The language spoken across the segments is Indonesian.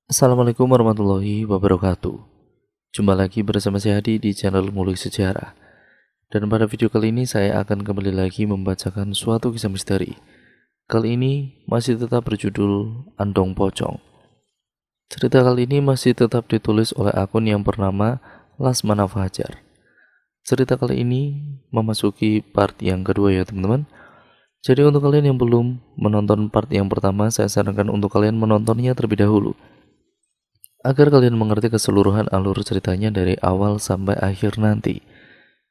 Assalamualaikum warahmatullahi wabarakatuh. Jumpa lagi bersama saya Hadi di channel Ngulik Sejarah. Dan pada video kali ini saya akan kembali lagi membacakan suatu kisah misteri. Kali ini masih tetap berjudul Andong Pocong. Cerita kali ini masih tetap ditulis oleh akun yang bernama Lasmana Fajar. Cerita kali ini memasuki part yang kedua ya teman-teman. Jadi untuk kalian yang belum menonton part yang pertama, saya sarankan untuk kalian menontonnya terlebih dahulu agar kalian mengerti keseluruhan alur ceritanya dari awal sampai akhir nanti.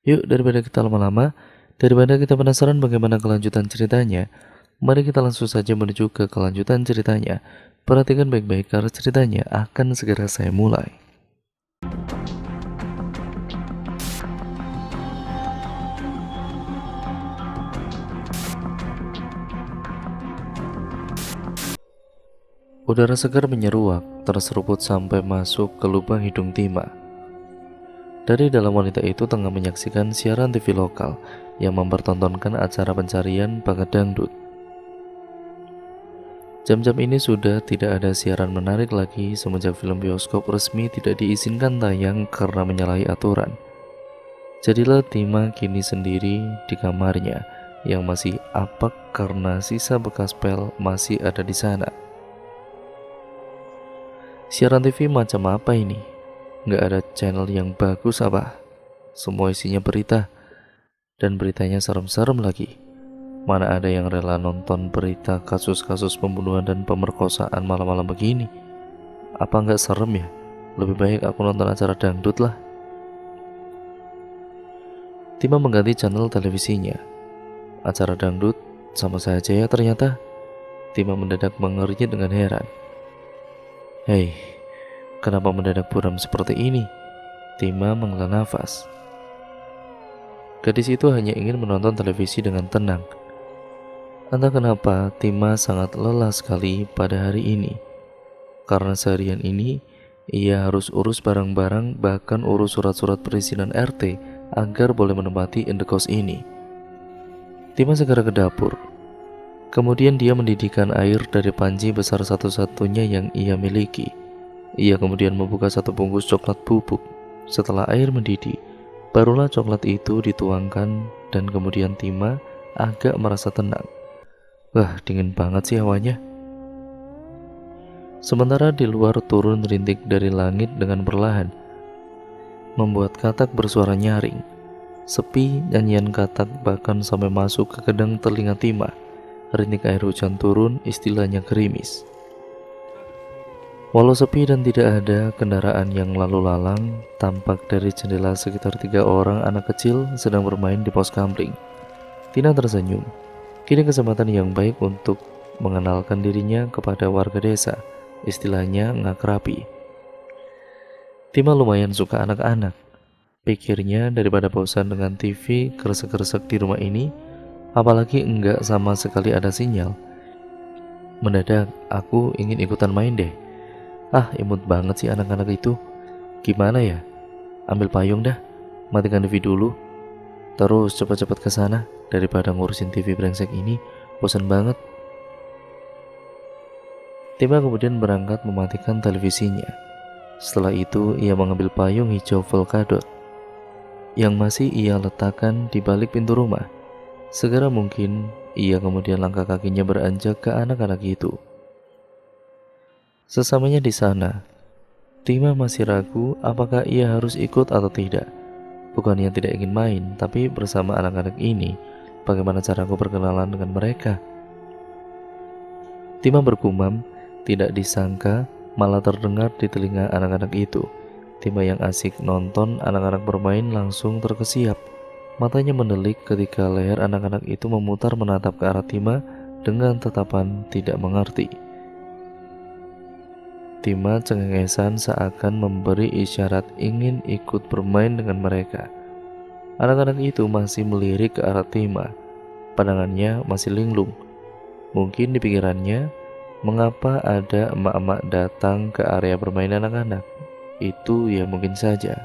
Yuk, daripada kita lama-lama, daripada kita penasaran bagaimana kelanjutan ceritanya, mari kita langsung saja menuju ke kelanjutan ceritanya. Perhatikan baik-baik karena ceritanya akan segera saya mulai. Udara segar menyeruak, terseruput sampai masuk ke lubang hidung Tima. Dari dalam wanita itu tengah menyaksikan siaran TV lokal yang mempertontonkan acara pencarian bakat dangdut. Jam-jam ini sudah tidak ada siaran menarik lagi semenjak film bioskop resmi tidak diizinkan tayang karena menyalahi aturan. Jadilah Tima kini sendiri di kamarnya yang masih apek karena sisa bekas pel masih ada di sana. Siaran TV macam apa ini? Nggak ada channel yang bagus apa? Semua isinya berita, dan beritanya serem-serem lagi. Mana ada yang rela nonton berita kasus-kasus pembunuhan dan pemerkosaan malam-malam begini? Apa nggak serem ya? Lebih baik aku nonton acara dangdut lah. Tima mengganti channel televisinya. Acara dangdut sama saja ya ternyata. Tima mendadak mengernyit dengan heran. Hei, kenapa mendadak buram seperti ini? Tima menghela nafas. Gadis itu hanya ingin menonton televisi dengan tenang. Entah kenapa Tima sangat lelah sekali pada hari ini. Karena seharian ini ia harus urus barang-barang, bahkan urus surat-surat perizinan RT agar boleh menempati indekos ini. Tima segera ke dapur. Kemudian dia mendidihkan air dari panci besar satu-satunya yang ia miliki. Ia kemudian membuka satu bungkus coklat bubuk. Setelah air mendidih, barulah coklat itu dituangkan dan kemudian Tima agak merasa tenang. Wah, dingin banget sih hawanya. Sementara di luar turun rintik dari langit dengan perlahan, membuat katak bersuara nyaring. Sepi nyanyian katak bahkan sampai masuk ke kedang telinga Tima. Rintik air hujan turun, istilahnya gerimis. Walau sepi dan tidak ada kendaraan yang lalu lalang, tampak dari jendela sekitar 3 orang anak kecil sedang bermain di pos kamling. Tina tersenyum. Kini kesempatan yang baik untuk mengenalkan dirinya kepada warga desa, istilahnya ngakrapi. Tima lumayan suka anak-anak. Pikirnya daripada bosan dengan TV kresek-kresek di rumah ini, apalagi enggak sama sekali ada sinyal. Mendadak aku ingin ikutan main deh. Ah, imut banget sih anak-anak itu. Gimana ya? Ambil payung dah, matikan TV dulu, terus cepat-cepat ke sana daripada ngurusin TV brengsek ini. Bosan banget. Tima kemudian berangkat mematikan televisinya. Setelah itu ia mengambil payung hijau polkadot yang masih ia letakkan di balik pintu rumah. Segera mungkin ia kemudian langkah kakinya beranjak ke anak-anak itu. Sesamanya di sana, Tima masih ragu apakah ia harus ikut atau tidak. Bukannya tidak ingin main, tapi bersama anak-anak ini, bagaimana caraku berkenalan dengan mereka? Tima bergumam, tidak disangka malah terdengar di telinga anak-anak itu. Tima yang asik nonton anak-anak bermain langsung terkesiap. Matanya mendelik ketika leher anak-anak itu memutar menatap ke arah Tima dengan tatapan tidak mengerti. Tima cengengesan seakan memberi isyarat ingin ikut bermain dengan mereka. Anak-anak itu masih melirik ke arah Tima. Pandangannya masih linglung. Mungkin di pikirannya, mengapa ada emak-emak datang ke area bermain anak-anak? Itu ya mungkin saja.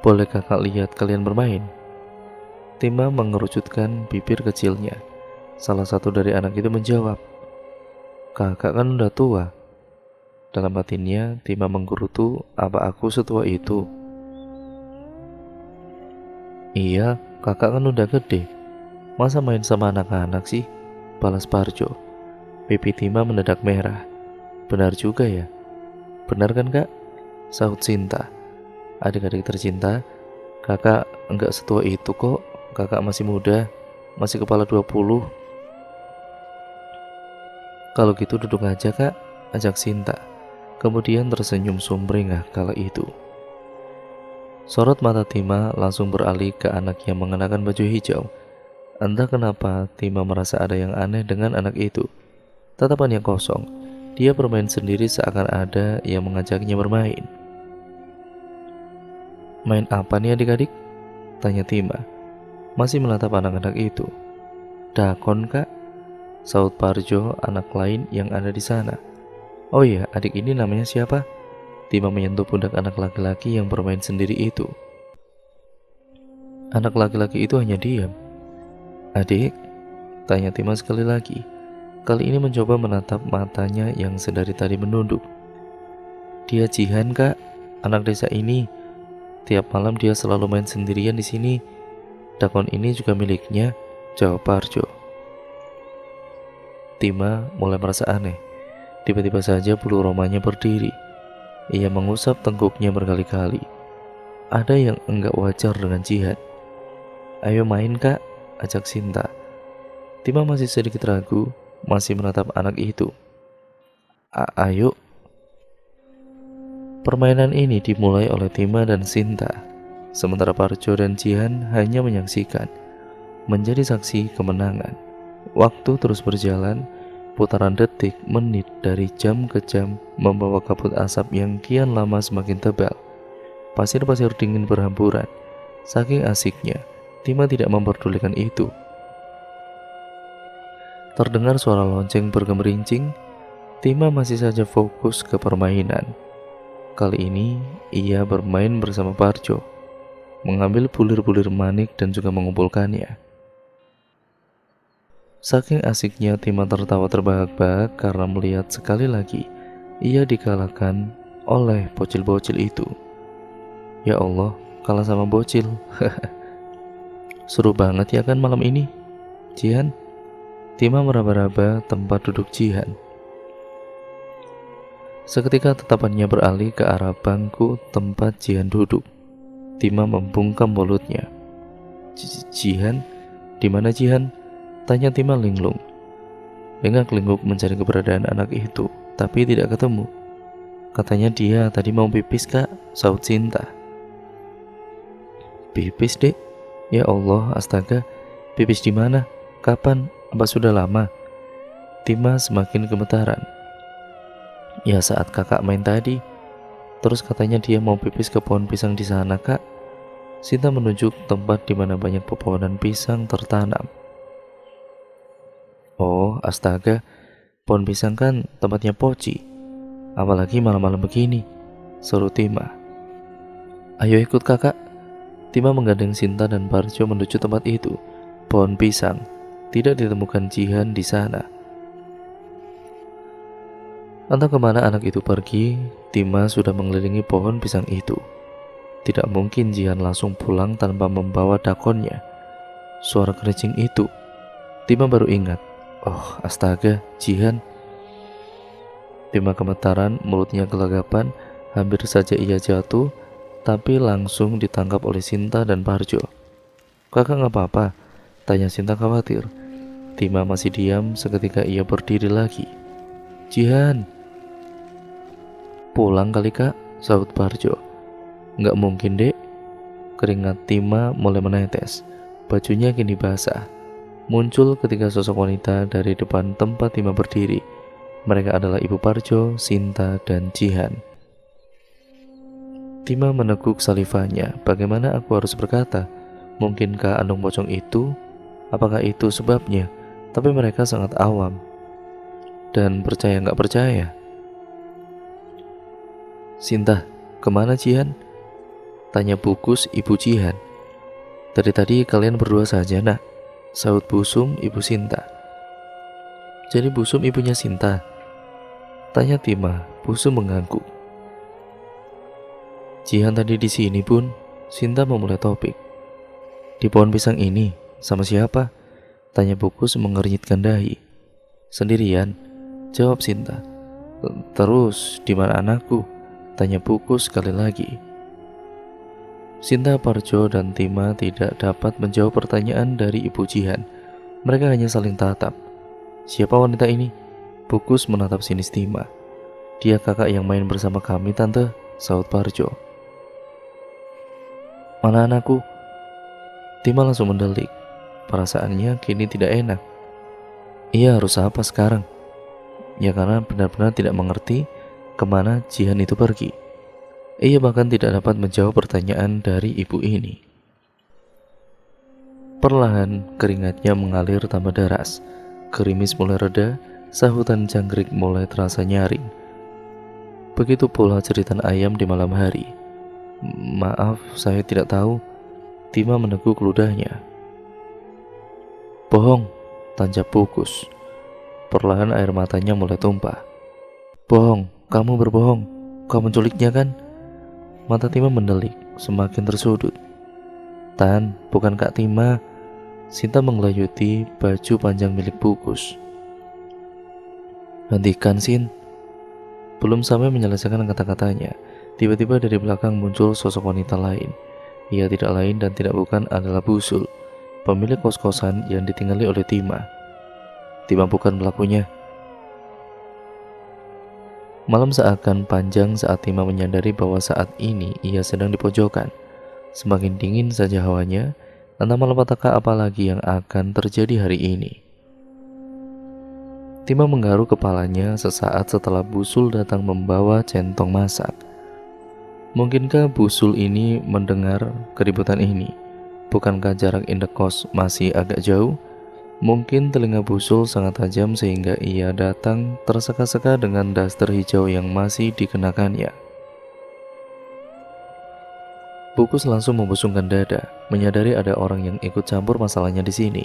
Boleh kakak lihat kalian bermain? Tima mengerucutkan bibir kecilnya. Salah satu dari anak itu menjawab, kakak kan udah tua. Dalam batinnya, Tima menggerutu, apa aku setua itu? Iya, kakak kan udah gede. Masa main sama anak-anak sih? Balas Parjo. Pipi Tima mendadak merah. Benar juga ya. Benar kan kak? Sahut Sinta. Adik-adik tercinta, kakak enggak setua itu kok. Kakak masih muda, masih kepala 20. Kalau gitu duduk aja kak, ajak Sinta. Kemudian tersenyum sumringah kala itu. Sorot mata Tima langsung beralih ke anak yang mengenakan baju hijau. Entah kenapa Tima merasa ada yang aneh dengan anak itu. Tatapannya kosong. Dia bermain sendiri seakan ada yang mengajaknya bermain. Main apa nih adik-adik? Tanya Tima, masih menatap anak-anak itu. Dakon kak? Saut Parjo, anak lain yang ada di sana. Oh iya, adik ini namanya siapa? Tima menyentuh pundak anak laki-laki yang bermain sendiri itu. Anak laki-laki itu hanya diam. Adik? Tanya Tima sekali lagi. Kali ini mencoba menatap matanya yang sedari tadi menunduk. Dia Jihan kak, anak desa ini. Tiap malam dia selalu main sendirian di sini. Dakon ini juga miliknya, jawab Parjo. Tima mulai merasa aneh. Tiba-tiba saja bulu romanya berdiri. Ia mengusap tengkuknya berkali-kali. Ada yang enggak wajar dengan Jihan. Ayo main kak, ajak Sinta. Tima masih sedikit ragu, masih menatap anak itu. Ayo. Permainan ini dimulai oleh Tima dan Sinta. Sementara Parjo dan Jihan hanya menyaksikan, menjadi saksi kemenangan. Waktu terus berjalan. Putaran detik, menit dari jam ke jam membawa kabut asap yang kian lama semakin tebal. Pasir-pasir dingin berhamburan. Saking asiknya, Tima tidak memperdulikan itu. Terdengar suara lonceng bergemerincing. Tima masih saja fokus ke permainan. Kali ini, ia bermain bersama Parjo, mengambil bulir-bulir manik dan juga mengumpulkannya. Saking asiknya Tima tertawa terbahak-bahak karena melihat sekali lagi ia dikalahkan oleh bocil-bocil itu. Ya Allah, kalah sama bocil. Seru banget ya kan malam ini, Jihan? Tima meraba-raba tempat duduk Jihan. Seketika tatapannya beralih ke arah bangku tempat Jihan duduk. Tima membungkam mulutnya. Jihan? Di mana Jihan? Tanya Tima linglung. Lenggak-lengguk mencari keberadaan anak itu, tapi tidak ketemu. Katanya dia tadi mau pipis kak, saut Sinta. Pipis dek? Ya Allah, astaga, pipis di mana? Kapan? Apa sudah lama? Tima semakin gemetaran. Ya saat kakak main tadi. Terus katanya dia mau pipis ke pohon pisang di sana kak. Sinta menunjuk tempat di mana banyak pepohonan pisang tertanam. Oh, astaga, pohon pisang kan tempatnya poci. Apalagi malam-malam begini, seru Tima. Ayo ikut kakak. Tima menggandeng Sinta dan Parjo menuju tempat itu. Pohon pisang. Tidak ditemukan Jihan di sana. Entah kemana anak itu pergi, Tima sudah mengelilingi pohon pisang itu. Tidak mungkin Jihan langsung pulang tanpa membawa dakonnya. Suara kerincing itu, Tima baru ingat. Oh, astaga, Jihan. Tima gemetaran, mulutnya gelagapan, hampir saja ia jatuh, tapi langsung ditangkap oleh Sinta dan Parjo. Kakak nggak apa-apa? Tanya Sinta khawatir. Tima masih diam, seketika ia berdiri lagi. Jihan. Pulang kali kak, sahut Parjo. Nggak mungkin dek. Keringat Tima mulai menetes, bajunya kini basah. Muncul ketika sosok wanita dari depan tempat Tima berdiri. Mereka adalah Ibu Parjo, Sinta, dan Jihan. Tima meneguk salivanya. Bagaimana aku harus berkata? Mungkinkah andong pocong itu? Apakah itu sebabnya? Tapi mereka sangat awam. Dan percaya nggak percaya? Sinta, kemana Jihan? Tanya Bukus Ibu Jihan. Dari tadi kalian berdua saja nak, sahut Busum Ibu Sinta. Jadi Busum ibunya Sinta? Tanya Tima, Busu mengangguk. Jihan tadi di sini pun. Sinta memulai topik. Di pohon pisang ini, sama siapa? Tanya Bukus mengernyitkan dahi. Sendirian, jawab Sinta. Terus, di mana anakku? Tanya Bukus sekali lagi. Sinta, Parjo, dan Tima tidak dapat menjawab pertanyaan dari Ibu Jihan. Mereka hanya saling tatap. Siapa wanita ini? Bukus menatap sinis Tima. Dia kakak yang main bersama kami, Tante, sahut Parjo. Mana anakku? Tima langsung mendelik. Perasaannya kini tidak enak. Ia harus apa sekarang? Ya karena benar-benar tidak mengerti kemana Jihan itu pergi. Ia bahkan tidak dapat menjawab pertanyaan dari ibu ini. Perlahan keringatnya mengalir tambah deras. Gerimis mulai reda, sahutan jangkrik mulai terasa nyaring. Begitu pula jeritan ayam di malam hari. Maaf, saya tidak tahu. Tima meneguk ludahnya. Bohong, tancap Bukus. Perlahan air matanya mulai tumpah. Bohong, kamu berbohong. Kau menculiknya kan? Mata Tima mendelik, semakin tersudut. Tan, bukan Kak Tima. Sinta menggelayuti baju panjang milik Bukus. Hentikan, Sin. Belum sampai menyelesaikan kata-katanya, tiba-tiba dari belakang muncul sosok wanita lain. Ia tidak lain dan tidak bukan adalah Busul, pemilik kos-kosan yang ditinggali oleh Tima. Tima bukan pelakunya. Malam seakan panjang saat Tima menyadari bahwa saat ini ia sedang di pojokan. Semakin dingin saja hawanya, entah malapetaka apa lagi yang akan terjadi hari ini. Tima menggaruk kepalanya sesaat setelah Busul datang membawa centong masak. Mungkinkah Busul ini mendengar keributan ini? Bukankah jarak indekos masih agak jauh? Mungkin telinga Busul sangat tajam sehingga ia datang terseka-seka dengan daster hijau yang masih dikenakannya. Bukus langsung membusungkan dada, menyadari ada orang yang ikut campur masalahnya di sini.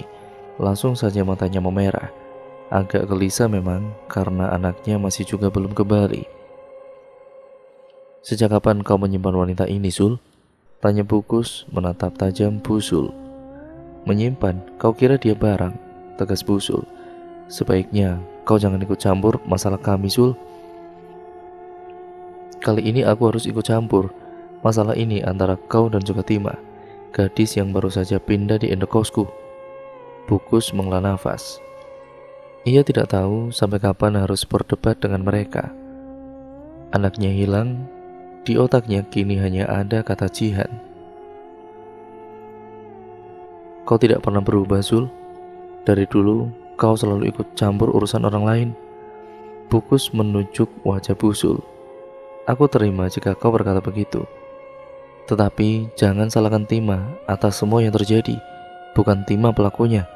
Langsung saja matanya memerah. Agak gelisah memang karena anaknya masih juga belum kembali. Sejak kapan kau menyimpan wanita ini, Sul? Tanya Bukus menatap tajam Busul. Menyimpan? Kau kira dia barang? Tegas Busul. Sebaiknya kau jangan ikut campur masalah kami, Sul. Kali ini aku harus ikut campur. Masalah ini antara kau dan juga Tima, gadis yang baru saja pindah di indekosku. Bukus menghela nafas. Ia tidak tahu sampai kapan harus berdebat dengan mereka. Anaknya hilang, di otaknya kini hanya ada kata Jihan. Kau tidak pernah berubah, Sul. Dari dulu, kau selalu ikut campur urusan orang lain. Bukus menunjuk wajah Busul. Aku terima jika kau berkata begitu. Tetapi jangan salahkan Tima atas semua yang terjadi. Bukan Tima pelakunya.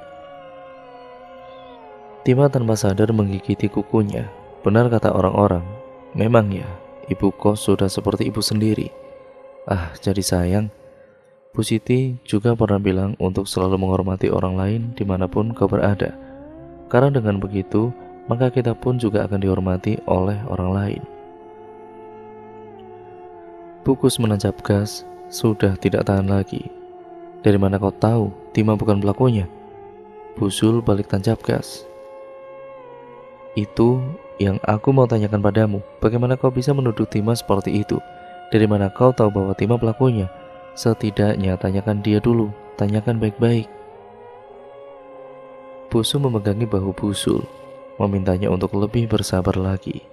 Tima tanpa sadar menggigiti kukunya. Benar kata orang-orang. Memang ya, ibu kos sudah seperti ibu sendiri. Ah, jadi sayang. Bu Siti juga pernah bilang untuk selalu menghormati orang lain dimanapun kau berada. Karena dengan begitu, maka kita pun juga akan dihormati oleh orang lain. Bukus menancap gas, sudah tidak tahan lagi. Dari mana kau tahu Tima bukan pelakunya? Busul balik tancap gas. Itu yang aku mau tanyakan padamu. Bagaimana kau bisa menuduh Tima seperti itu? Dari mana kau tahu bahwa Tima pelakunya? Setidaknya tanyakan dia dulu, tanyakan baik-baik. Busul memegangi bahu Busul, memintanya untuk lebih bersabar lagi.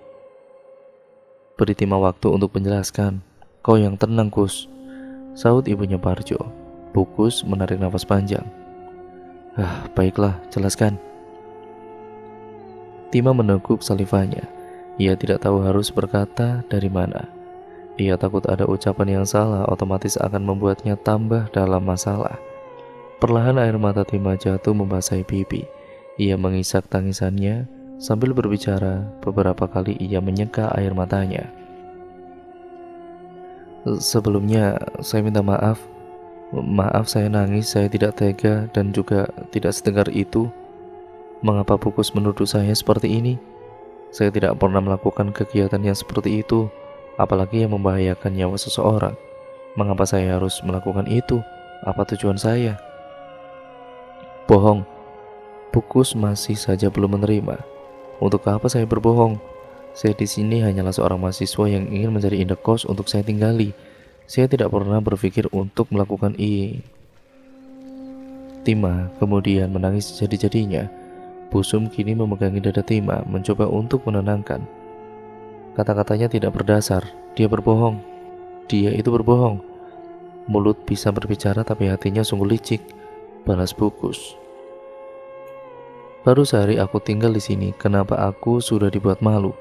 Beri Tima waktu untuk menjelaskan. Kau yang tenang, Kus, sahut ibunya Parjo. Bukus menarik nafas panjang. Baiklah, jelaskan. Tima meneguk salivanya. Ia tidak tahu harus berkata dari mana. Ia takut ada ucapan yang salah otomatis akan membuatnya tambah dalam masalah. Perlahan air mata Tima jatuh membasahi pipi. Ia mengisak tangisannya sambil berbicara. Beberapa kali ia menyeka air matanya. Sebelumnya saya minta maaf. Maaf saya nangis, saya tidak tega dan juga tidak setegar itu. Mengapa Bukus menuduh saya seperti ini? Saya tidak pernah melakukan kegiatan yang seperti itu, apalagi yang membahayakan nyawa seseorang. Mengapa saya harus melakukan itu? Apa tujuan saya? Bohong. Pukus masih saja belum menerima. Untuk apa saya berbohong? Saya di sini hanyalah seorang mahasiswa yang ingin mencari indekos untuk saya tinggali. Saya tidak pernah berpikir untuk melakukan ini. Tima kemudian menangis jadi-jadinya. Busum kini memegangi dada Tima, mencoba untuk menenangkan. Kata-katanya tidak berdasar. Dia berbohong. Dia itu berbohong. Mulut bisa berbicara tapi hatinya sungguh licik, balas Pukus. Baru sehari aku tinggal di sini, kenapa aku sudah dibuat malu?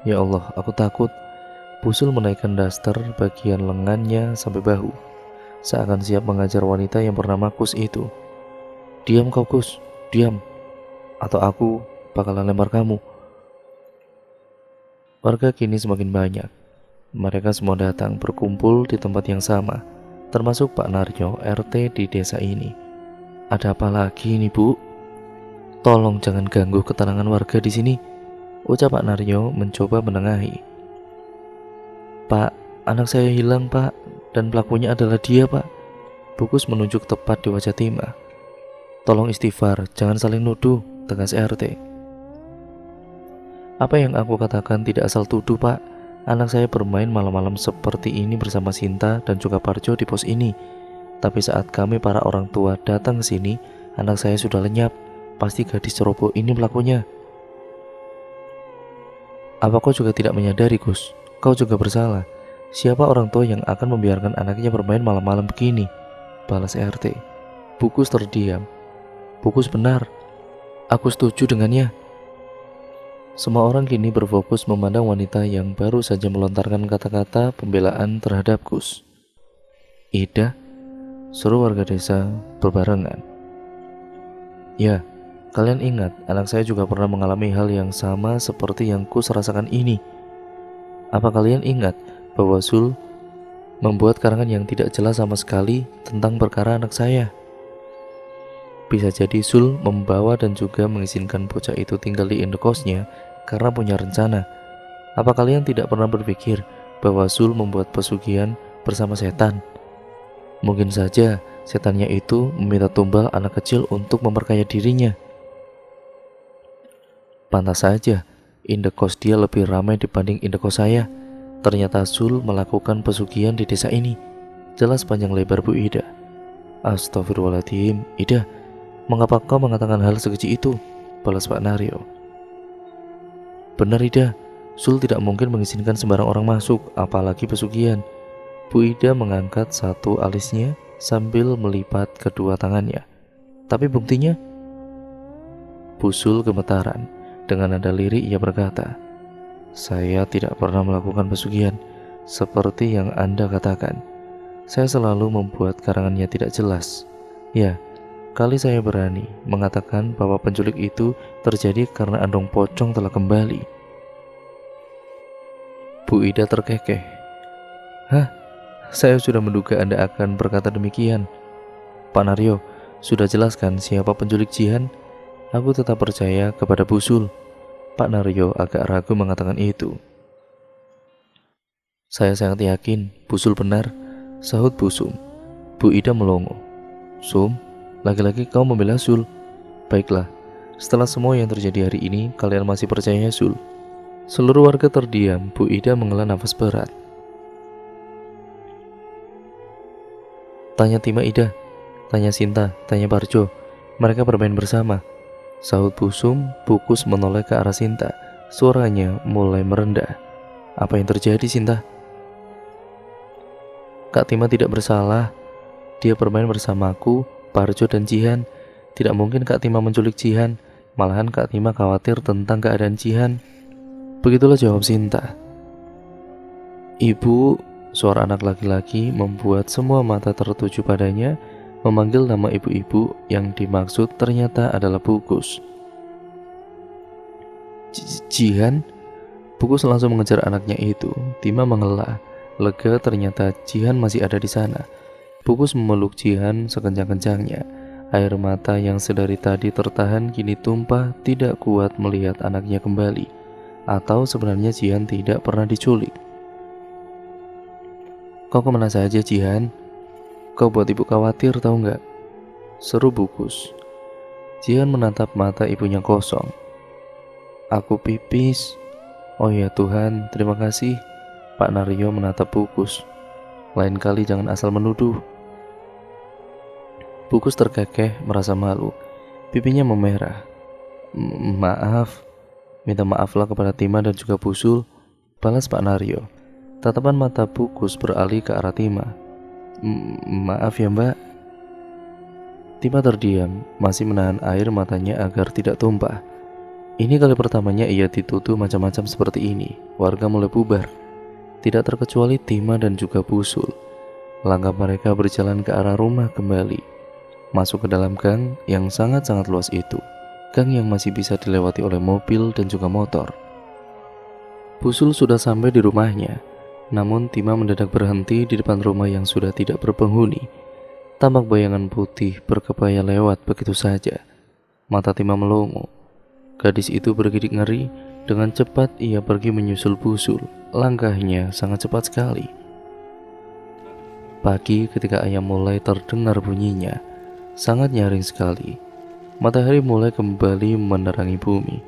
Ya Allah, aku takut. Busul menaikkan daster bagian lengannya sampai bahu, seakan siap mengajar wanita yang bernama Kus itu. Diam kau Kus, diam, atau aku bakalan lempar kamu. Warga kini semakin banyak. Mereka semua datang berkumpul di tempat yang sama, termasuk Pak Naryo, RT di desa ini. Ada apa lagi nih Bu? Tolong jangan ganggu ketenangan warga di sini, ucap Pak Naryo mencoba menengahi. Pak, anak saya hilang Pak, dan pelakunya adalah dia Pak. Bukus menunjuk tepat di wajah Tima. Tolong istighfar, jangan saling nuduh, tegas RT. Apa yang aku katakan tidak asal tuduh Pak. Anak saya bermain malam-malam seperti ini bersama Sinta dan juga Parjo di pos ini. Tapi saat kami para orang tua datang ke sini, anak saya sudah lenyap. Pasti gadis ceroboh ini pelakunya. Apa kau juga tidak menyadari Gus? Kau juga bersalah. Siapa orang tua yang akan membiarkan anaknya bermain malam-malam begini? Balas RT. Bukus terdiam. Bukus benar. Aku setuju dengannya. Semua orang kini berfokus memandang wanita yang baru saja melontarkan kata-kata pembelaan terhadap Gus. Ida, seru warga desa berbarengan. Ya, kalian ingat, anak saya juga pernah mengalami hal yang sama seperti yang Kus rasakan ini. Apa kalian ingat bahwa Sul membuat karangan yang tidak jelas sama sekali tentang perkara anak saya? Bisa jadi Sul membawa dan juga mengizinkan bocah itu tinggal di indekosnya karena punya rencana. Apa kalian tidak pernah berpikir bahwa Sul membuat pesugihan bersama setan? Mungkin saja setannya itu meminta tumbal anak kecil untuk memperkaya dirinya. Pantas saja indekos dia lebih ramai dibanding indekos saya. Ternyata Sul melakukan pesugihan di desa ini. Jelas panjang lebar Bu Ida. Astagfirullahaladzim, Ida, mengapa kau mengatakan hal sekecil itu? Balas Pak Naryo. Benar Ida, Sul tidak mungkin mengizinkan sembarang orang masuk, apalagi pesugihan. Bu Ida mengangkat satu alisnya sambil melipat kedua tangannya. Tapi buktinya? Bu Sul gemetaran. Dengan nada lirih ia berkata, saya tidak pernah melakukan pesugihan seperti yang Anda katakan. Saya selalu membuat karangannya tidak jelas. Ya, kali saya berani mengatakan bahwa penculik itu terjadi karena Andong Pocong telah kembali. Bu Ida terkekeh. Hah? Saya sudah menduga Anda akan berkata demikian. Pak Naryo, sudah jelaskan siapa penculik Jihan? Aku tetap percaya kepada Busul. Pak Naryo agak ragu mengatakan itu. Saya sangat yakin Busul benar, sahut Busum. Bu Ida melongo. Sum, lagi-lagi kau membela Sul. Baiklah, setelah semua yang terjadi hari ini, kalian masih percaya Sul? Seluruh warga terdiam. Bu Ida menghela nafas berat. Tanya Tima Ida, tanya Sinta, tanya Parjo. Mereka bermain bersama, sahut Busum. Bukus menoleh ke arah Sinta. Suaranya mulai merendah. Apa yang terjadi Sinta? Kak Tima tidak bersalah. Dia bermain bersamaku, Parjo dan Jihan. Tidak mungkin Kak Tima menculik Jihan. Malahan Kak Tima khawatir tentang keadaan Jihan. Begitulah jawab Sinta. Ibu, suara anak laki-laki membuat semua mata tertuju padanya. Memanggil nama ibu-ibu yang dimaksud ternyata adalah Bukus. Jihan? Bukus langsung mengejar anaknya itu. Tima menghela. Lega ternyata Jihan masih ada di sana. Bukus memeluk Jihan sekencang-kencangnya. Air mata yang sedari tadi tertahan kini tumpah, tidak kuat melihat anaknya kembali. Atau sebenarnya Jihan tidak pernah diculik? Kau kemana saja, Jihan? Kau buat ibu khawatir tahu nggak? Seru Bukus. Jihan menatap mata ibunya kosong. Aku pipis. Oh ya Tuhan, terima kasih. Pak Naryo menatap Bukus. Lain kali jangan asal menuduh. Bukus terkekeh merasa malu. Pipinya memerah. Maaf. Minta maaflah kepada Tima dan juga Busul, balas Pak Naryo. Tatapan mata Bukus beralih ke arah Tima. Maaf ya Mbak. Tima terdiam, masih menahan air matanya agar tidak tumpah. Ini kali pertamanya ia dituduh macam-macam seperti ini. Warga mulai bubar, tidak terkecuali Tima dan juga Busul. Langkah mereka berjalan ke arah rumah kembali, masuk ke dalam gang yang sangat-sangat luas itu. Gang yang masih bisa dilewati oleh mobil dan juga motor. Busul sudah sampai di rumahnya, namun Tima mendadak berhenti di depan rumah yang sudah tidak berpenghuni. Tampak bayangan putih berkebaya lewat begitu saja. Mata Tima melongo. Gadis itu bergidik ngeri. Dengan cepat ia pergi menyusul Busul. Langkahnya sangat cepat sekali. Pagi ketika ayam mulai terdengar bunyinya, sangat nyaring sekali. Matahari mulai kembali menerangi bumi.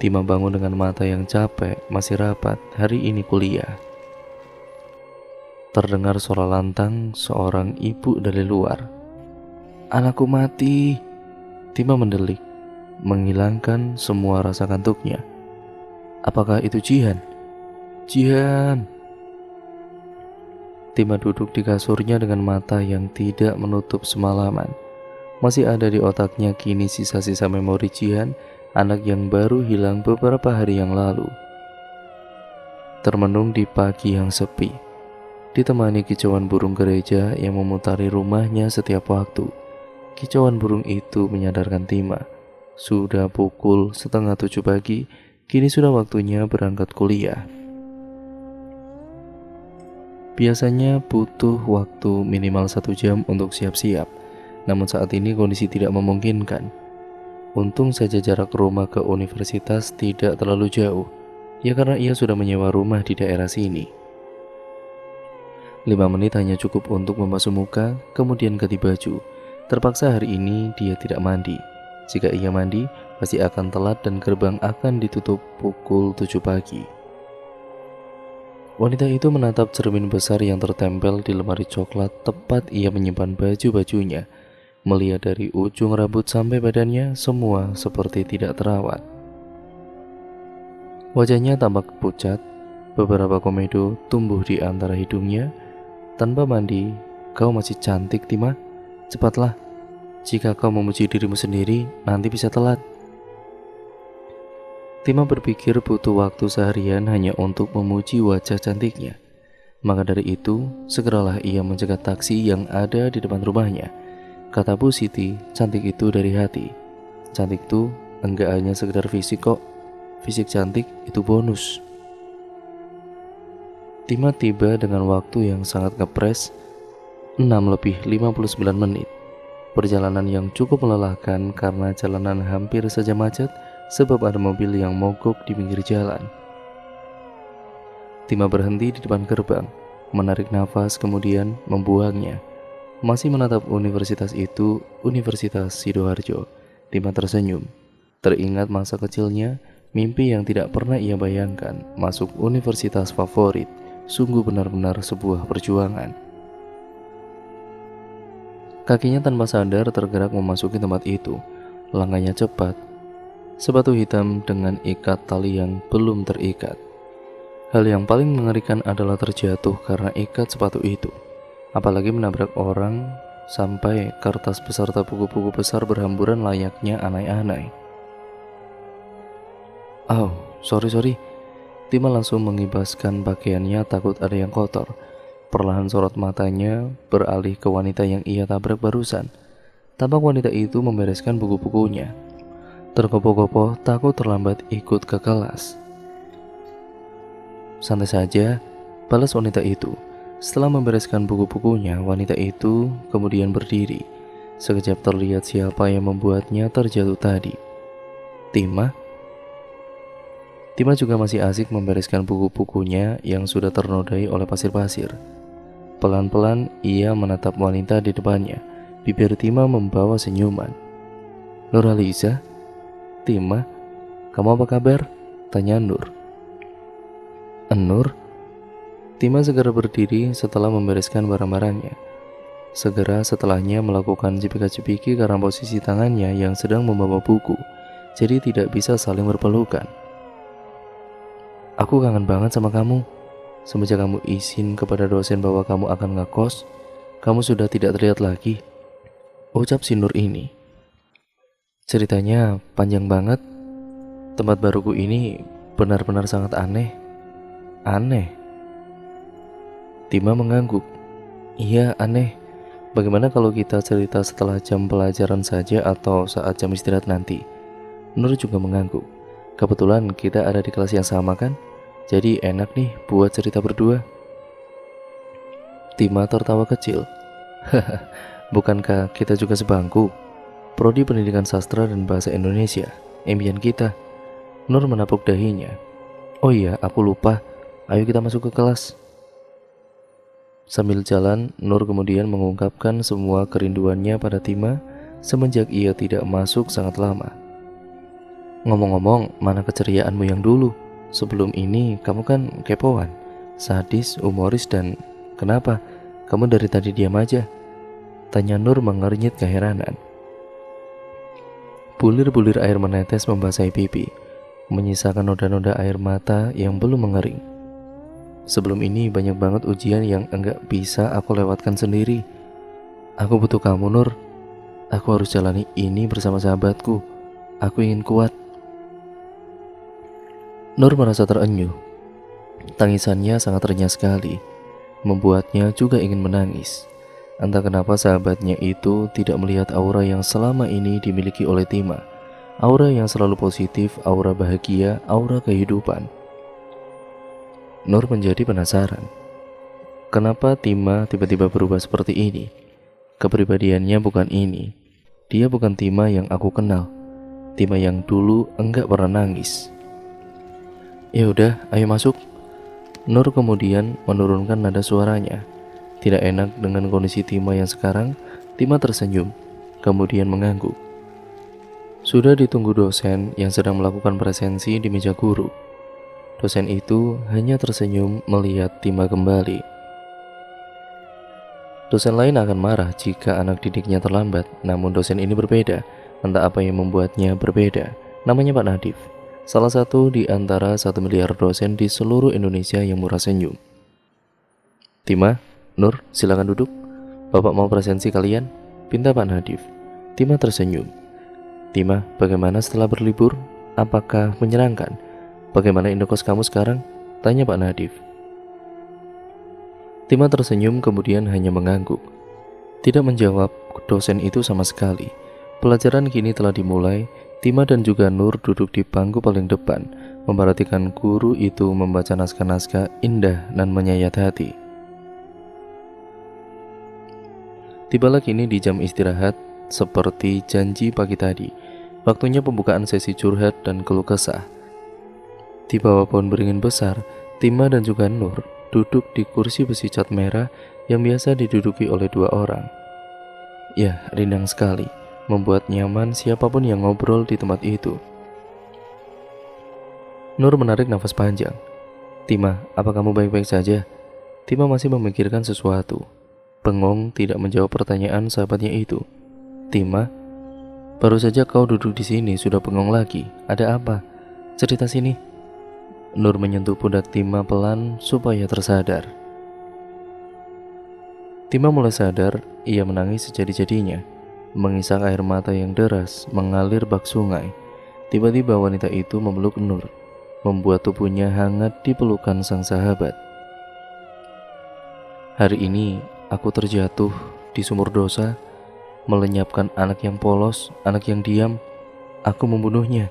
Tima bangun dengan mata yang capek, masih rapat, hari ini kuliah. Terdengar suara lantang seorang ibu dari luar. Anakku mati. Tima mendelik, menghilangkan semua rasa kantuknya. Apakah itu Jihan? Jihan. Tima duduk di kasurnya dengan mata yang tidak menutup semalaman. Masih ada di otaknya kini sisa-sisa memori Jihan, anak yang baru hilang beberapa hari yang lalu. Termenung di pagi yang sepi, ditemani kicauan burung gereja yang memutari rumahnya setiap waktu. Kicauan burung itu menyadarkan Tima. Sudah pukul 6:30 pagi, kini sudah waktunya berangkat kuliah. Biasanya butuh waktu minimal 1 jam untuk siap-siap, namun saat ini kondisi tidak memungkinkan. Untung saja jarak rumah ke universitas tidak terlalu jauh, ya karena ia sudah menyewa rumah di daerah sini. 5 menit hanya cukup untuk membasuh muka, kemudian ganti baju. Terpaksa hari ini dia tidak mandi. Jika ia mandi, pasti akan telat dan gerbang akan ditutup pukul 7 pagi. Wanita itu menatap cermin besar yang tertempel di lemari coklat tepat ia menyimpan baju-bajunya. Melihat dari ujung rambut sampai badannya, semua seperti tidak terawat. Wajahnya tampak pucat, beberapa komedo tumbuh di antara hidungnya. Tanpa mandi, kau masih cantik, Tima. Cepatlah, jika kau memuji dirimu sendiri, nanti bisa telat. Tima berpikir butuh waktu seharian hanya untuk memuji wajah cantiknya. Maka dari itu, segeralah ia mencegat taksi yang ada di depan rumahnya. Kata Bu Siti, cantik itu dari hati. Cantik itu enggak hanya sekedar fisik kok. Fisik cantik itu bonus. Tima tiba dengan waktu yang sangat ngepres, 6:59 menit. Perjalanan yang cukup melelahkan karena jalanan hampir saja macet sebab ada mobil yang mogok di pinggir jalan. Tima berhenti di depan gerbang, menarik nafas kemudian membuangnya. Masih menatap universitas itu, Universitas Sidoarjo. Tima tersenyum. Teringat masa kecilnya, mimpi yang tidak pernah ia bayangkan, masuk universitas favorit. Sungguh benar-benar sebuah perjuangan. Kakinya tanpa sadar tergerak memasuki tempat itu. Langkahnya cepat. Sepatu hitam dengan ikat tali yang belum terikat. Hal yang paling mengerikan adalah terjatuh karena ikat sepatu itu. Apalagi menabrak orang sampai kertas beserta buku-buku besar berhamburan layaknya anai-anai. Sorry. Tima langsung mengibaskan pakaiannya takut ada yang kotor. Perlahan sorot matanya beralih ke wanita yang ia tabrak barusan. Tampak wanita itu membereskan buku-bukunya. Tergopoh-gopoh takut terlambat ikut ke kelas. Santai saja, balas wanita itu. Setelah membereskan buku-bukunya, wanita itu kemudian berdiri. Sekejap terlihat siapa yang membuatnya terjatuh tadi. Tima? Tima juga masih asik membereskan buku-bukunya yang sudah ternodai oleh pasir-pasir. Pelan-pelan ia menatap wanita di depannya. Bibir Tima membawa senyuman. "Nurhaliza? Tima, kamu apa kabar?" tanya Nur. "Nur?" Tima segera berdiri setelah membereskan barang-barangnya. Segera setelahnya melakukan cipika-cipiki karena posisi tangannya yang sedang membawa buku, jadi tidak bisa saling berpelukan. "Aku kangen banget sama kamu. Semenjak kamu izin kepada dosen bahwa kamu akan ngekos, kamu sudah tidak terlihat lagi," ucap si Nur ini. "Ceritanya panjang banget. Tempat baruku ini benar-benar sangat aneh." "Aneh?" Tima mengangguk. "Iya, aneh. Bagaimana kalau kita cerita setelah jam pelajaran saja atau saat jam istirahat nanti?" Nur juga mengangguk. "Kebetulan kita ada di kelas yang sama kan? Jadi enak nih buat cerita berdua." Tima tertawa kecil. "Haha, bukankah kita juga sebangku? Prodi Pendidikan Sastra dan Bahasa Indonesia, impian kita." Nur menapuk dahinya. "Oh iya, aku lupa. Ayo kita masuk ke kelas." Sambil jalan, Nur kemudian mengungkapkan semua kerinduannya pada Tima semenjak ia tidak masuk sangat lama. "Ngomong-ngomong, mana keceriaanmu yang dulu? Sebelum ini kamu kan kepoan, sadis, humoris, dan kenapa? Kamu dari tadi diam aja?" tanya Nur mengernyit keheranan. Bulir-bulir air menetes membasahi pipi, menyisakan noda-noda air mata yang belum mengering. "Sebelum ini banyak banget ujian yang enggak bisa aku lewatkan sendiri. Aku butuh kamu, Nur. Aku harus jalani ini bersama sahabatku. Aku ingin kuat." Nur merasa terenyuh. Tangisannya sangat renyah sekali, membuatnya juga ingin menangis. Entah kenapa sahabatnya itu tidak melihat aura yang selama ini dimiliki oleh Tima. Aura yang selalu positif, aura bahagia, aura kehidupan. Nur menjadi penasaran. Kenapa Tima tiba-tiba berubah seperti ini? Kepribadiannya bukan ini. Dia bukan Tima yang aku kenal. Tima yang dulu enggak pernah nangis. "Ya udah, ayo masuk." Nur kemudian menurunkan nada suaranya. Tidak enak dengan kondisi Tima yang sekarang. Tima tersenyum, kemudian mengangguk. Sudah ditunggu dosen yang sedang melakukan presensi di meja guru. Dosen itu hanya tersenyum melihat Tima kembali. Dosen lain akan marah jika anak didiknya terlambat, namun dosen ini berbeda. Entah apa yang membuatnya berbeda. Namanya Pak Nadif, salah satu di antara 1 miliar dosen di seluruh Indonesia yang murah senyum. "Tima, Nur, silakan duduk. Bapak mau presensi kalian," pinta Pak Nadif. Tima tersenyum. "Tima, bagaimana setelah berlibur? Apakah menyenangkan? Bagaimana indokos kamu sekarang?" tanya Pak Nadif. Tima tersenyum kemudian hanya mengangguk. Tidak menjawab dosen itu sama sekali. Pelajaran kini telah dimulai. Tima dan juga Nur duduk di bangku paling depan, memperhatikan guru itu membaca naskah-naskah indah dan menyayat hati. Tibalah kini di jam istirahat, seperti janji pagi tadi. Waktunya pembukaan sesi curhat dan keluh kesah. Di bawah pohon beringin besar, Tima dan juga Nur duduk di kursi besi cat merah yang biasa diduduki oleh 2 orang. Ya, rindang sekali, membuat nyaman siapapun yang ngobrol di tempat itu. Nur menarik nafas panjang. "Tima, apa kamu baik-baik saja?" Tima masih memikirkan sesuatu. Bengong tidak menjawab pertanyaan sahabatnya itu. "Tima, baru saja kau duduk di sini sudah bengong lagi. Ada apa? Cerita sini." Nur menyentuh pundak Tima pelan supaya tersadar. Tima mulai sadar, ia menangis sejadi-jadinya. Mengisak air mata yang deras mengalir bak sungai. Tiba-tiba wanita itu memeluk Nur, membuat tubuhnya hangat di pelukan sang sahabat. "Hari ini aku terjatuh di sumur dosa, melenyapkan anak yang polos, anak yang diam. Aku membunuhnya,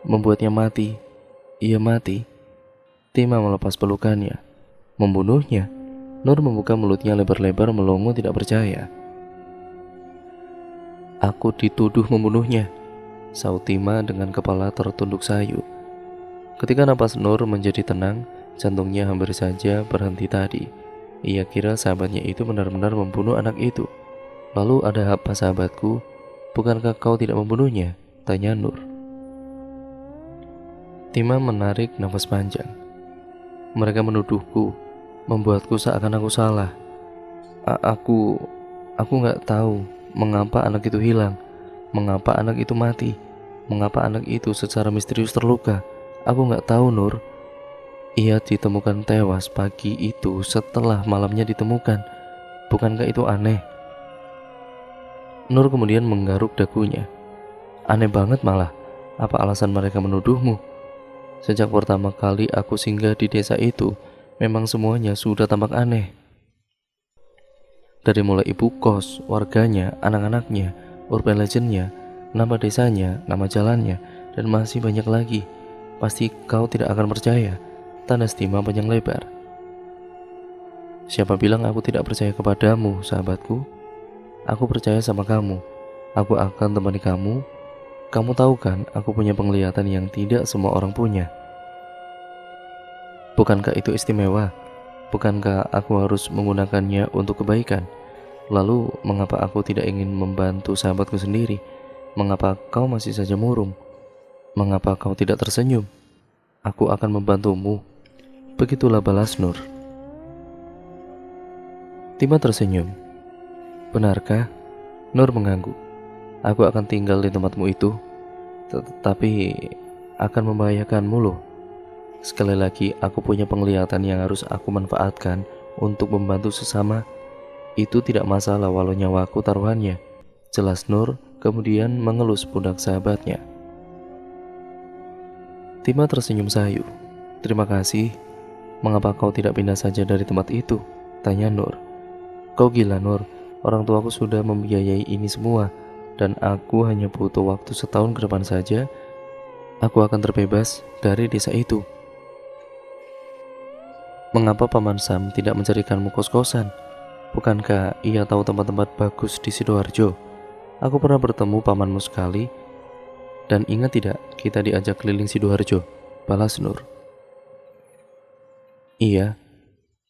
membuatnya mati. Ia mati." Tima melepas pelukannya. "Membunuhnya?" Nur membuka mulutnya lebar-lebar melongo tidak percaya. "Aku dituduh membunuhnya," saut Tima dengan kepala tertunduk sayu. Ketika napas Nur menjadi tenang, jantungnya hampir saja berhenti tadi. Ia kira sahabatnya itu benar-benar membunuh anak itu. Lalu ada apa sahabatku? Bukankah kau tidak membunuhnya? Tanya Nur. Tima menarik nafas panjang. Mereka menuduhku, membuatku seakan aku salah. Aku nggak tahu mengapa anak itu hilang, mengapa anak itu mati, mengapa anak itu secara misterius terluka. Aku nggak tahu, Nur. Ia ditemukan tewas pagi itu setelah malamnya ditemukan. Bukankah itu aneh? Nur kemudian menggaruk dagunya. Aneh banget malah. Apa alasan mereka menuduhmu? Sejak pertama kali aku singgah di desa itu, memang semuanya sudah tampak aneh. Dari mulai ibu kos, warganya, anak-anaknya, urban legendnya, nama desanya, nama jalannya, dan masih banyak lagi. Pasti kau tidak akan percaya. Tanda Tima panjang lebar. Siapa bilang aku tidak percaya kepadamu, sahabatku? Aku percaya sama kamu. Aku akan temani kamu. Kamu tahu kan, aku punya penglihatan yang tidak semua orang punya. Bukankah itu istimewa? Bukankah aku harus menggunakannya untuk kebaikan? Lalu, mengapa aku tidak ingin membantu sahabatku sendiri? Mengapa kau masih saja murung? Mengapa kau tidak tersenyum? Aku akan membantumu. Begitulah balas Nur. Tima tersenyum. Benarkah? Nur mengangguk. Aku akan tinggal di tempatmu itu, tapi akan membahayakanmu loh. Sekali lagi, aku punya penglihatan yang harus aku manfaatkan untuk membantu sesama. Itu tidak masalah walau nyawaku taruhannya. Jelas Nur, kemudian mengelus pundak sahabatnya. Tima tersenyum sayu. Terima kasih. Mengapa kau tidak pindah saja dari tempat itu? Tanya Nur. Kau gila, Nur. Orang tuaku sudah membiayai ini semua, dan aku hanya butuh waktu setahun ke depan saja. Aku akan terbebas dari desa itu. Mengapa Paman Sam tidak mencarikanmu kos-kosan? Bukankah ia tahu tempat-tempat bagus di Sidoarjo? Aku pernah bertemu pamanmu sekali. Dan ingat tidak, kita diajak keliling Sidoarjo, balas Nur. Iya,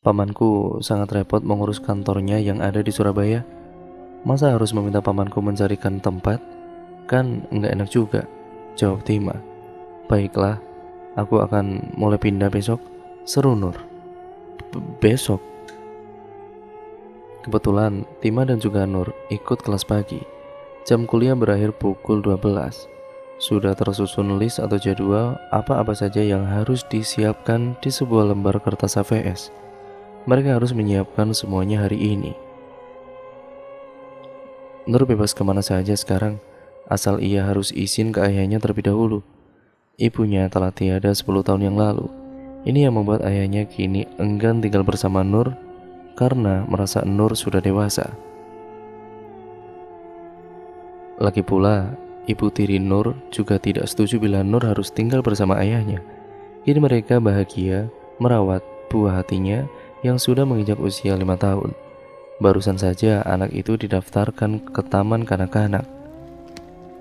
pamanku sangat repot mengurus kantornya yang ada di Surabaya. Masa harus meminta pamanku mencarikan tempat? Kan enggak enak juga, jawab Tima. Baiklah, aku akan mulai pindah besok, seru Nur. Besok? Kebetulan Tima dan juga Nur ikut kelas pagi. Jam kuliah berakhir pukul 12. Sudah tersusun list atau jadwal apa-apa saja yang harus disiapkan di sebuah lembar kertas HVS. Mereka harus menyiapkan semuanya hari ini. Nur bebas kemana saja sekarang, asal ia harus izin ke ayahnya terlebih dahulu. Ibunya telah tiada 10 tahun yang lalu. Ini yang membuat ayahnya kini enggan tinggal bersama Nur karena merasa Nur sudah dewasa. Lagi pula, ibu tiri Nur juga tidak setuju bila Nur harus tinggal bersama ayahnya. Kini mereka bahagia merawat buah hatinya yang sudah menginjak usia 5 tahun. Barusan saja anak itu didaftarkan ke taman kanak-kanak.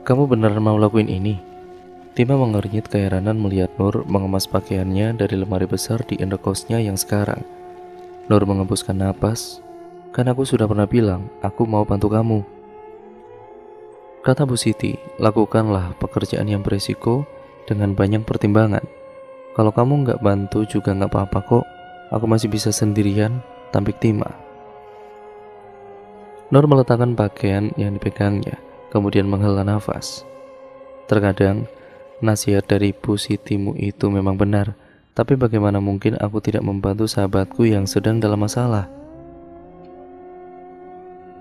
Kamu benar mau lakuin ini? Tima mengernyit keheranan melihat Nur mengemas pakaiannya dari lemari besar di indekosnya yang sekarang. Nur mengembuskan napas. Kan aku sudah pernah bilang, aku mau bantu kamu. Kata Bu Siti, lakukanlah pekerjaan yang beresiko dengan banyak pertimbangan. Kalau kamu nggak bantu juga nggak apa-apa kok. Aku masih bisa sendirian, tampik Tima. Nur meletakkan pakaian yang dipegangnya, kemudian menghela nafas. Terkadang, nasihat dari Bu Sitimu itu memang benar, tapi bagaimana mungkin aku tidak membantu sahabatku yang sedang dalam masalah?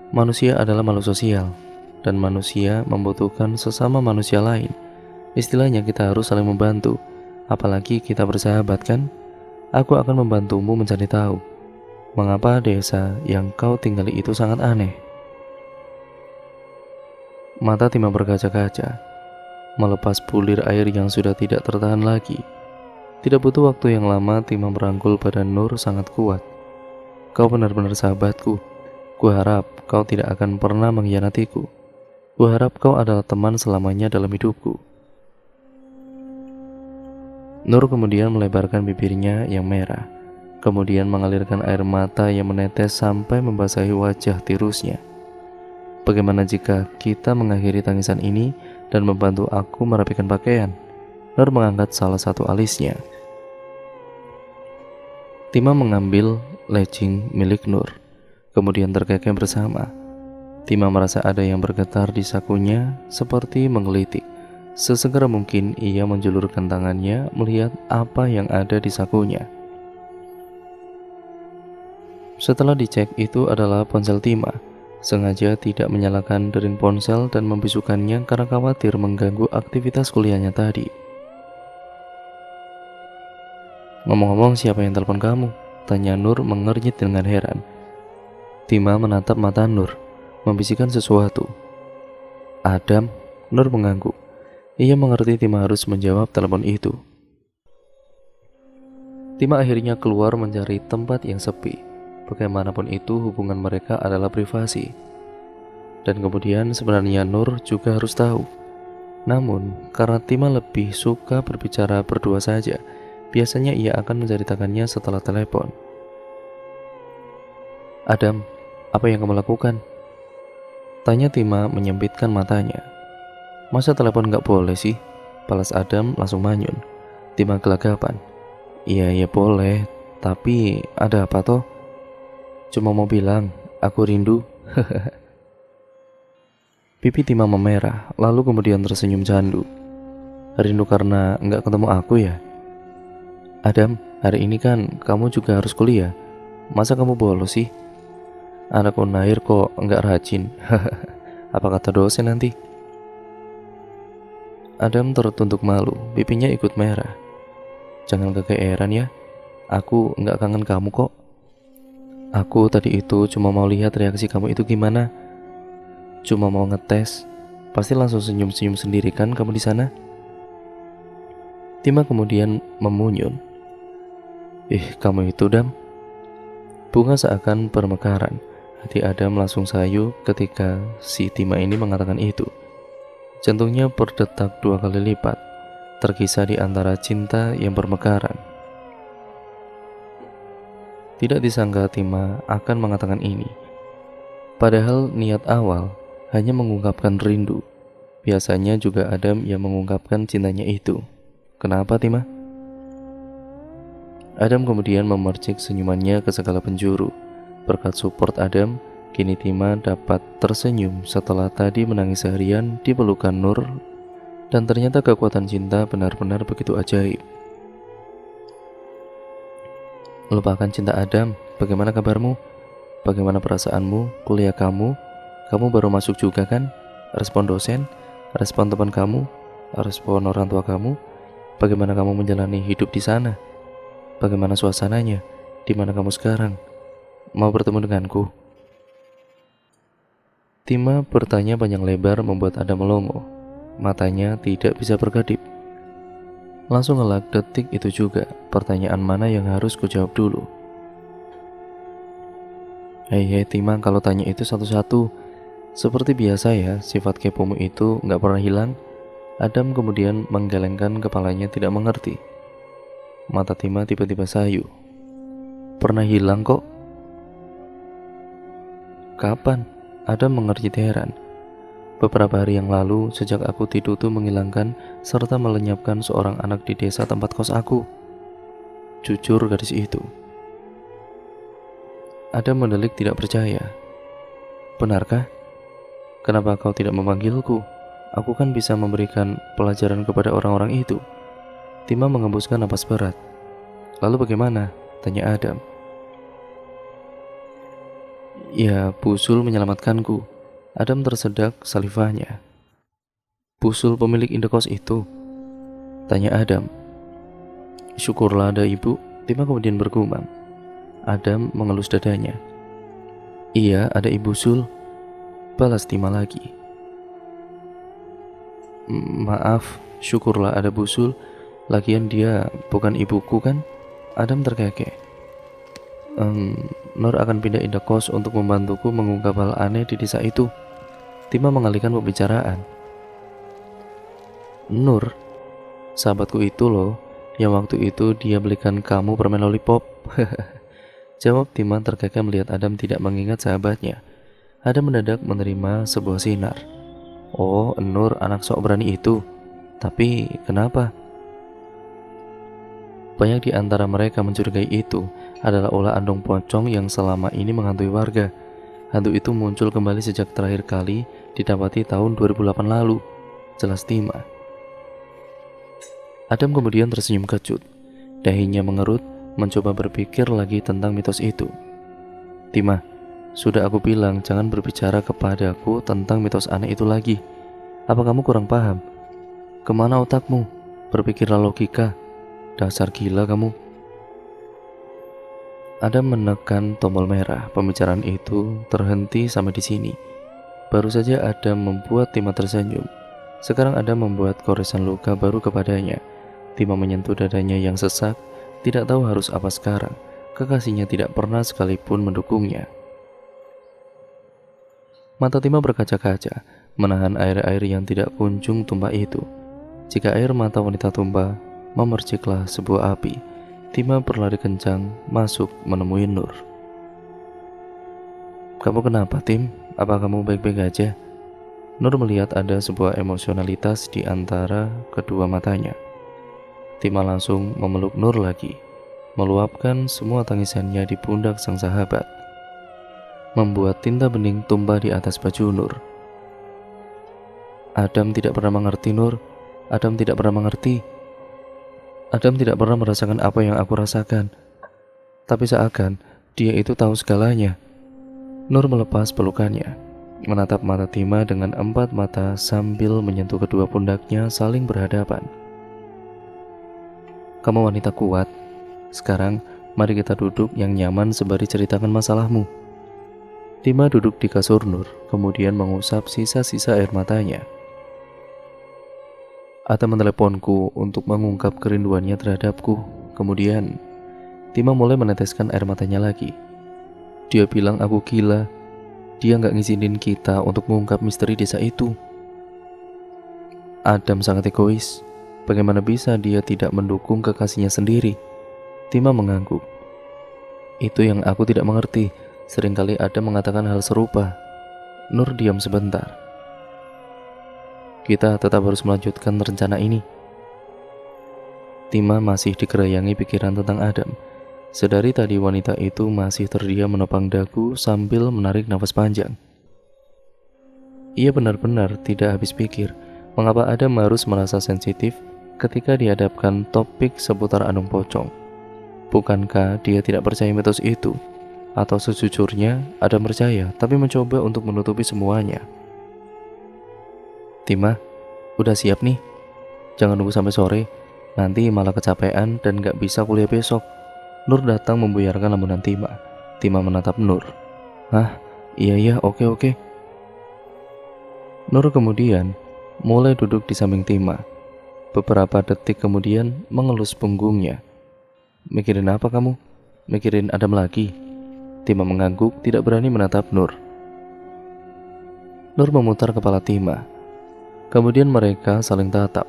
Manusia adalah makhluk sosial, dan manusia membutuhkan sesama manusia lain. Istilahnya kita harus saling membantu, apalagi kita bersahabat kan? Aku akan membantumu mencari tahu mengapa desa yang kau tinggali itu sangat aneh. Mata Tima berkaca-kaca, melepas bulir air yang sudah tidak tertahan lagi. Tidak butuh waktu yang lama, Tima merangkul badan Nur sangat kuat. Kau benar-benar sahabatku. Kuharap kau tidak akan pernah mengkhianatiku. Kuharap kau adalah teman selamanya dalam hidupku. Nur kemudian melebarkan bibirnya yang merah, kemudian mengalirkan air mata yang menetes sampai membasahi wajah tirusnya. Bagaimana jika kita mengakhiri tangisan ini dan membantu aku merapikan pakaian? Nur mengangkat salah satu alisnya. Tima mengambil legging milik Nur, kemudian terkekeh bersama. Tima merasa ada yang bergetar di sakunya seperti menggelitik. Sesegera mungkin ia menjulurkan tangannya melihat apa yang ada di sakunya. Setelah dicek, itu adalah ponsel Tima. Sengaja tidak menyalakan dering ponsel dan membisukannya karena khawatir mengganggu aktivitas kuliahnya tadi. "Ngomong-ngomong, siapa yang telepon kamu?" tanya Nur mengernyit dengan heran. Tima menatap mata Nur, membisikkan sesuatu. "Adam," Nur mengangguk. Ia mengerti Tima harus menjawab telepon itu. Tima akhirnya keluar mencari tempat yang sepi. Bagaimanapun itu, hubungan mereka adalah privasi. Dan kemudian sebenarnya Nur juga harus tahu. Namun, karena Tima lebih suka berbicara berdua saja, biasanya ia akan menceritakannya setelah telepon. "Adam, apa yang kamu lakukan?" tanya Tima menyempitkan matanya. "Masa telepon gak boleh sih?" balas Adam langsung manyun. Tima gelagapan. Iya boleh, tapi ada apa toh?" "Cuma mau bilang, aku rindu." Pipi Tima memerah, lalu kemudian tersenyum candu. "Rindu karena gak ketemu aku ya?" "Adam, hari ini kan kamu juga harus kuliah. Masa kamu bolos sih?" "Anak Unair kok gak rajin." "Apa kata dosen nanti?" Adam tertunduk malu, pipinya ikut merah. "Jangan kegeeran ya, aku nggak kangen kamu kok. Aku tadi itu cuma mau lihat reaksi kamu itu gimana. Cuma mau ngetes. Pasti langsung senyum-senyum sendiri kan kamu di sana?" Tima kemudian memunyun. Kamu itu, Dam." Bunga seakan bermekaran. Hati Adam langsung sayu ketika si Tima ini mengatakan itu. Jantungnya berdetak 2 kali lipat, terkisah di antara cinta yang bermekaran. Tidak disangka Tima akan mengatakan ini. Padahal niat awal hanya mengungkapkan rindu. Biasanya juga Adam yang mengungkapkan cintanya itu. "Kenapa, Tima?" Adam kemudian memercik senyumannya ke segala penjuru. Berkat support Adam, kini Tima dapat tersenyum setelah tadi menangis seharian di pelukan Nur, dan ternyata kekuatan cinta benar-benar begitu ajaib. "Lupakan cinta Adam, bagaimana kabarmu? Bagaimana perasaanmu, kuliah kamu? Kamu baru masuk juga kan? Respon dosen, respon teman kamu, respon orang tua kamu, bagaimana kamu menjalani hidup di sana? Bagaimana suasananya? Di mana kamu sekarang? Mau bertemu denganku?" Tima bertanya panjang lebar membuat Adam melongo. Matanya tidak bisa berkedip. Langsung ngelak detik itu juga. Pertanyaan mana yang harus kujawab dulu? Hei Tima, kalau tanya itu satu-satu. Seperti biasa ya, sifat kepomu itu gak pernah hilang." Adam kemudian menggelengkan kepalanya tidak mengerti. Mata Tima tiba-tiba sayu. "Pernah hilang kok." "Kapan?" Adam mengernyit heran. "Beberapa hari yang lalu, sejak aku tidur tuh menghilangkan serta melenyapkan seorang anak di desa tempat kos aku." Jujur gadis itu. Adam mendelik tidak percaya. "Benarkah? Kenapa kau tidak memanggilku? Aku kan bisa memberikan pelajaran kepada orang-orang itu." Tima mengembuskan napas berat. "Lalu bagaimana?" tanya Adam. "Ya, Busul menyelamatkanku." Adam tersedak salivanya. "Busul pemilik indekos itu?" tanya Adam. "Syukurlah ada ibu." Tima kemudian bergumam. Adam mengelus dadanya. "Iya, ada ibu Sul," balas Tima lagi. "Maaf, syukurlah ada Busul. Lagian dia bukan ibuku kan?" Adam terkekeh. Nur akan pindah indekos untuk membantuku mengungkap hal aneh di desa itu." Tima mengalihkan pembicaraan. "Nur, sahabatku itu loh, Yang waktu itu dia belikan kamu permen lollipop. Jawab Tima terkekeh melihat Adam tidak mengingat sahabatnya. Adam mendadak menerima sebuah sinar. Oh, Nur anak sok berani itu. Tapi kenapa? Banyak di antara mereka mencurigai itu adalah ulah andong pocong yang selama ini menghantui warga. Hantu itu muncul kembali sejak terakhir kali didapati tahun 2008 lalu. Jelas Tima. Adam kemudian tersenyum kecut. Dahinya mengerut, mencoba berpikir lagi tentang mitos itu. Tima, sudah aku bilang jangan berbicara kepadaku tentang mitos aneh itu lagi. Apa kamu kurang paham? Kemana otakmu? Berpikirlah logika. Dasar gila kamu. Adam menekan tombol merah. Pembicaraan itu terhenti sampai di sini. Baru saja Adam membuat Tima tersenyum. Sekarang Adam membuat goresan luka baru kepadanya. Tima menyentuh dadanya yang sesak. Tidak tahu harus apa sekarang. Kekasihnya tidak pernah sekalipun mendukungnya. Mata Tima berkaca-kaca, menahan air-air yang tidak kunjung tumpah itu. Jika air mata wanita tumpah, memerciklah sebuah api. Tima berlari kencang, masuk menemui Nur. Kamu kenapa, Tim? Apa kamu baik-baik aja? Nur melihat ada sebuah emosionalitas di antara kedua matanya. Tima langsung memeluk Nur lagi, meluapkan semua tangisannya di pundak sang sahabat, membuat tinta bening tumpah di atas baju Nur. Adam tidak pernah mengerti, Nur. Adam tidak pernah mengerti. Adam tidak pernah merasakan apa yang aku rasakan. Tapi seakan dia itu tahu segalanya. Nur melepas pelukannya, menatap mata Tima dengan empat mata sambil menyentuh kedua pundaknya saling berhadapan. Kamu wanita kuat. Sekarang mari kita duduk yang nyaman sembari ceritakan masalahmu. Tima duduk di kasur Nur, kemudian mengusap sisa-sisa air matanya. Adam meneleponku untuk mengungkap kerinduannya terhadapku. Kemudian Tima mulai meneteskan air matanya lagi. Dia bilang aku gila. Dia nggak ngizinin kita untuk mengungkap misteri desa itu. Adam sangat egois. Bagaimana bisa dia tidak mendukung kekasihnya sendiri? Tima mengangguk. Itu yang aku tidak mengerti. Seringkali Adam mengatakan hal serupa. Nur diam sebentar. Kita tetap harus melanjutkan rencana ini. Tima masih dikerayangi pikiran tentang Adam. Sedari tadi wanita itu masih terdiam menopang dagu sambil menarik nafas panjang. Ia benar-benar tidak habis pikir mengapa Adam harus merasa sensitif ketika dihadapkan topik seputar andong pocong. Bukankah dia tidak percaya mitos itu? Atau sejujurnya Adam percaya tapi mencoba untuk menutupi semuanya? Tima, udah siap nih? Jangan nunggu sampai sore, nanti malah kecapean dan gak bisa kuliah besok. Nur datang membuyarkan lamunan Tima. Tima menatap Nur. Hah? Iya, oke. Nur kemudian mulai duduk di samping Tima. Beberapa detik kemudian mengelus punggungnya. Mikirin apa kamu? Mikirin Adam lagi? Tima mengangguk, tidak berani menatap Nur. Nur memutar kepala Tima. Kemudian mereka saling tatap.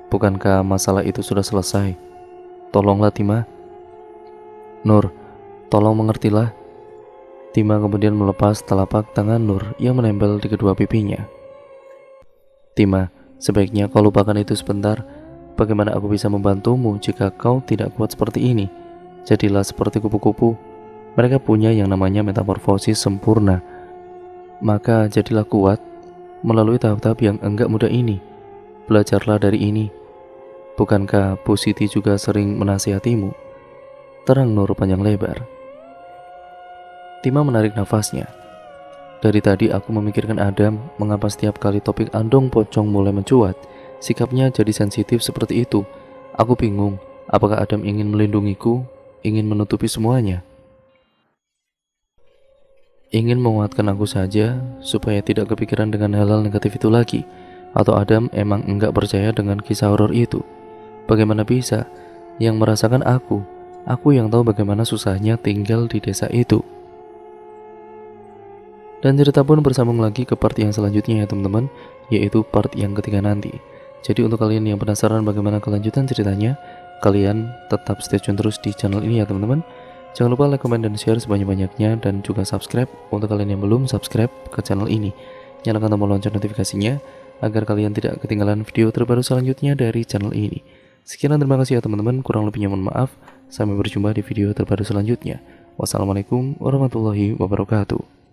Bukankah masalah itu sudah selesai? Tolonglah Tima. Nur, tolong mengertilah. Tima kemudian melepas telapak tangan Nur yang menempel di kedua pipinya. Tima, sebaiknya kau lupakan itu sebentar. Bagaimana aku bisa membantumu jika kau tidak kuat seperti ini? Jadilah seperti kupu-kupu. Mereka punya yang namanya metamorfosis sempurna. Maka jadilah kuat melalui tahap-tahap yang enggak mudah ini. Belajarlah dari ini. Bukankah Bu Siti juga sering menasihatimu? Terang Nur panjang lebar. Tima menarik nafasnya. Dari tadi aku memikirkan Adam, mengapa setiap kali topik andong pocong mulai mencuat, sikapnya jadi sensitif seperti itu. Aku bingung, apakah Adam ingin melindungiku, ingin menutupi semuanya? Ingin menguatkan aku saja, supaya tidak kepikiran dengan hal-hal negatif itu lagi. Atau Adam emang enggak percaya dengan kisah horor itu? Bagaimana bisa? Yang merasakan aku yang tahu bagaimana susahnya tinggal di desa itu. Dan cerita pun bersambung lagi ke part yang selanjutnya ya teman-teman, yaitu part yang ketiga nanti. Jadi untuk kalian yang penasaran bagaimana kelanjutan ceritanya, kalian tetap stay tune terus di channel ini ya teman-teman. Jangan lupa like, comment, dan share sebanyak-banyaknya, dan juga subscribe untuk kalian yang belum subscribe ke channel ini. Nyalakan tombol lonceng notifikasinya agar kalian tidak ketinggalan video terbaru selanjutnya dari channel ini. Sekian dan terima kasih ya teman-teman, kurang lebihnya mohon maaf. Sampai berjumpa di video terbaru selanjutnya. Wassalamualaikum warahmatullahi wabarakatuh.